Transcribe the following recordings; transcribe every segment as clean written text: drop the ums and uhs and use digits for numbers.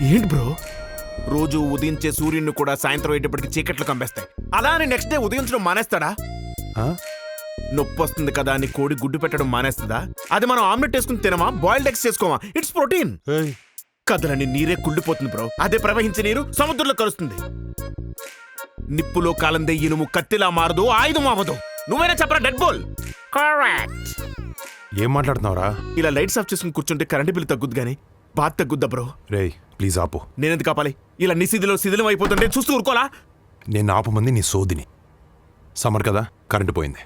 ఏంటి బ్రో రోజు ఉదయించే సూర్యుడిని కూడా సాయంత్రం అయ్యేటప్పటికి చీకట్లు కంపేస్తాయి. అలా అని నెక్స్ట్ డే ఉదయించడం మానేస్తాడా? నొప్పి వస్తుంది కదా అని కోడి గుడ్డు పెట్టడం మానేస్తుందా? అది మనం ఆమ్లెట్ వేసుకుని తినమా, బాయిల్డ్ ఎగ్స్ చేసుకోమా? It's protein. కదలని నీరే కుళ్ళిపోతుంది బ్రో. అదే ప్రవహించే నీరు సముద్రంలో కలుస్తుంది. నిప్పులో కాలందే ఇనుము కత్తిలా మారదు, ఆయుధం అవ్వదు. నువ్వైనా చెప్పరా డెడ్ బోల్. కరెక్ట్. ఏం మాట్లాడుతున్నావురా? ఇలా లైట్స్ ఆఫ్ చేసుకుని కూర్చుంటే కరెంటు బిల్లు తగ్గుద్ది గానీ బాధ తగ్గుద్దా బ్రో? రేయ్ ప్లీజ్ ఆపు. నేనెందుకు కాపాలి? ఇలా నిశిదిలో శిథిలం అయిపోతుంటే చూస్తూ ఊరుకోలా? నేను ఆపమంది నీ సోదిని. సమ్మర్ కదా, కరెంటు పోయింది.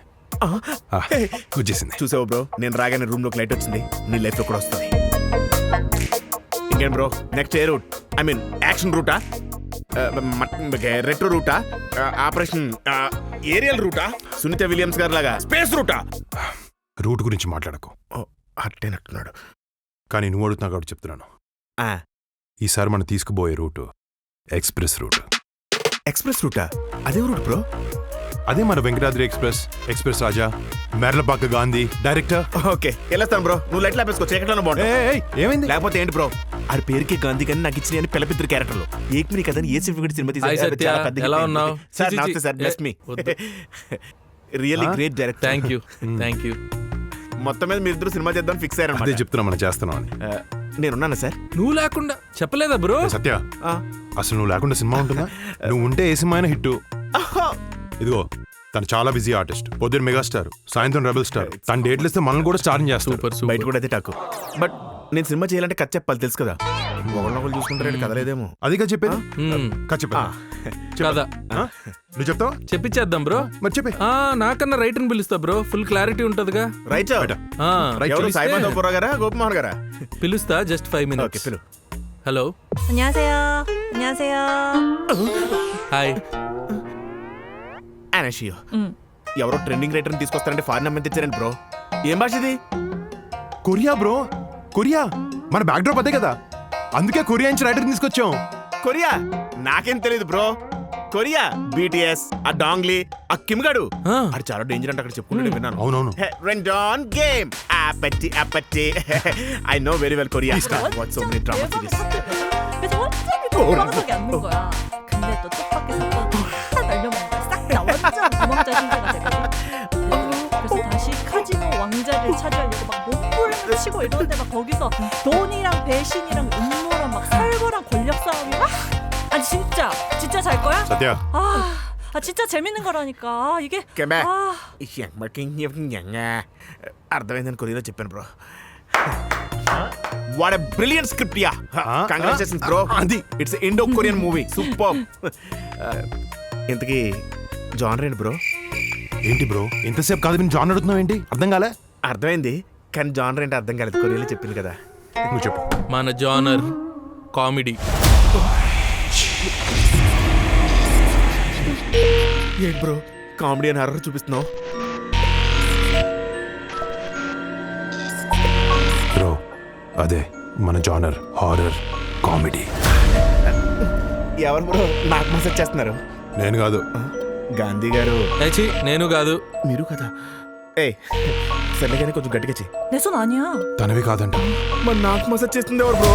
వచ్చేసింది. చూసావు బ్రో, నేను రాగానే రూమ్ లోకి లైట్ వచ్చింది. నీ లైఫ్ లో కూడా వస్తుంది. ఇంకేం బ్రో, నెక్స్ట్ ఏ రూట్? ఐ మీన్ యాక్షన్ రూటా, రెట్రో రూటా, ఆపరేషన్ ఏరియల్ రూటా, సునీత విలియమ్స్ గారి లాగా స్పేస్ రూటా? రూట్ గురించి మాట్లాడకు. అట్టేనట్టున్నాడు. కానీ నువ్వు అడుగుతున్నా కాబట్టి చెప్తున్నాను. ఈసారి మనం తీసుకుపోయే రూటు ఎక్స్ప్రెస్ రూట్. ఎక్స్ప్రెస్ రూటా? అదే రూట్ బ్రో? అదే మన వెంకటాద్రి ఎక్స్ప్రెస్, ఎక్స్ప్రెస్ రాజా, మెర్లపాక గాంధీ డైరెక్టర్. ఓకే వెళ్ళొస్తాను బ్రో. నువ్వు లైట్ లాపేసుకో, చీకట్లోనే బాగుంటుంది. ఏమైంది? లేకపోతే ఏంటి బ్రో, ఆడి పేరుకి గాంధీ కానీ నాకు ఇచ్చిన పిల్లపిద్దరు క్యారెక్టర్లు ఏక్మిని కదని ఏ సినిమా తీసారు. ఎలా ఉన్నావు? సార్ నమస్తే sir, bless me. Really great director. Thank you. మొత్తం మీద మీరు ఇద్దరు సినిమా చేద్దాం ఫిక్స్ అదే అయ్యారన్నమాట. చెప్తున్నా మనం చేస్తున్నాం అని. నేనున్నాను సార్. నువ్వు లేకుండా చెప్పలేదా బ్రో? సత్య, అసలు నువ్వు లేకుండా సినిమా ఉంటుందా? నువ్వు ఉంటే ఏ సినిమా అయినా హిట్. ఇదిగో తను చాలా బిజీ ఆర్టిస్ట్. పొద్దున్న మెగాస్టార్, సాయంత్రం రెబల్ స్టార్. తన డేట్లు ఇస్తే మనల్ని కూడా స్టార్ట్ చేస్తారు. బయట కూడా అదే టాకు. బట్ నేను సినిమా చేయాలంటే కథ చెప్పాలి, తెలుసు కదా. ఒకళ్ళు చూసుకుంటారంటే కదలేదేమో. అదిగా చెప్పేది. చెప్పా కదా, నువ్వు చెప్తావా? చెప్పించేద్దాం బ్రో. మరి చెప్పి. నాకన్నా రైటర్ పిలుస్తా బ్రో, ఫుల్ క్లారిటీ ఉంటదిగా. రైట్ సాయిబాబా పురా గారా, గోపమోహన్ గారా? పిలుస్తా, జస్ట్ 5 minutes. ఓకే పిలు. హలో. 안녕하세요. హాయ్. అనషియో ఎవరో ట్రెండింగ్ రైటర్ తీసుకొస్తారంటే ఫారిన్ అమ్మాయి తెచ్చారండి బ్రో. ఏం భాష ఇది? Korea bro, Korea. మన బ్యాక్ డ్రాప్ అదే కదా, అందుకే కొరియా నుంచి రైటర్ తీసుకొచ్చాం. కొరియా? నాకేం తెలియదు బ్రో. కొరియా బీటీఎస్, ఆ డాంగ్లీ, ఆ కిమ్గాడు, అది చాలా డేంజర్ అంటే అక్కడ చెప్పుకుంటే విన్నాను. అవునవును. రెండాన్ గేమ్ ఆపట్టి ఆపట్టి. I know very well Korea. What so many drama series. 그래서 완전히 도망석이 앉는 거야. 근데 또 뜻밖의 사건이 다 날려먹는 거야. 싹 다 완전 도망자 신세가 되거든. 그래서 다시 카지노 왕자를 차지하려고 막 몸부림을 치고 이러는데 막 거기서 돈이랑 배신이랑 음모랑 막 살벌한 권력 싸움이 막. 아니 진짜 잘 거야? Satya, 진짜 재밌는 거라니까. 이게 అర్థమైందని కొరియాలో చెప్పాను bro. What a brilliant script. Yeah congratulations bro. అది it's Indo Korean movie, super. ఇంతకీ జానర్ ఏంటి బ్రో? ఏంటి బ్రో ఇంతసేపు కాదు నేను జాన్ అడుగుతున్నావు ఏంటి? అర్థం కాలే? అర్థమైంది కానీ జానర్ ఏంటి అర్థం కాలేదు. కొరియాలో చెప్పింది కదా. నువ్వు చెప్పు. మన జానర్ కామెడీ. ఏంటి బ్రో కామెడీ అని హర్రర్ చూపిస్తున్నావు? బ్రో అదే మన జానర్, హారర్ కామెడీ. ఎవరు బ్రో నాకు మెసేజ్ చేస్తున్నారు? నేను కాదు, గాంధీ గారు. నేను కాదు. మీరు కదా? ఏ సర్లే కానీ కొంచెం గట్టిగా చెయ్యి. 내 손 아니야. తనవి కాదంట. మరి నాకు మెసేజ్ చేస్తుంది ఎవరు బ్రో?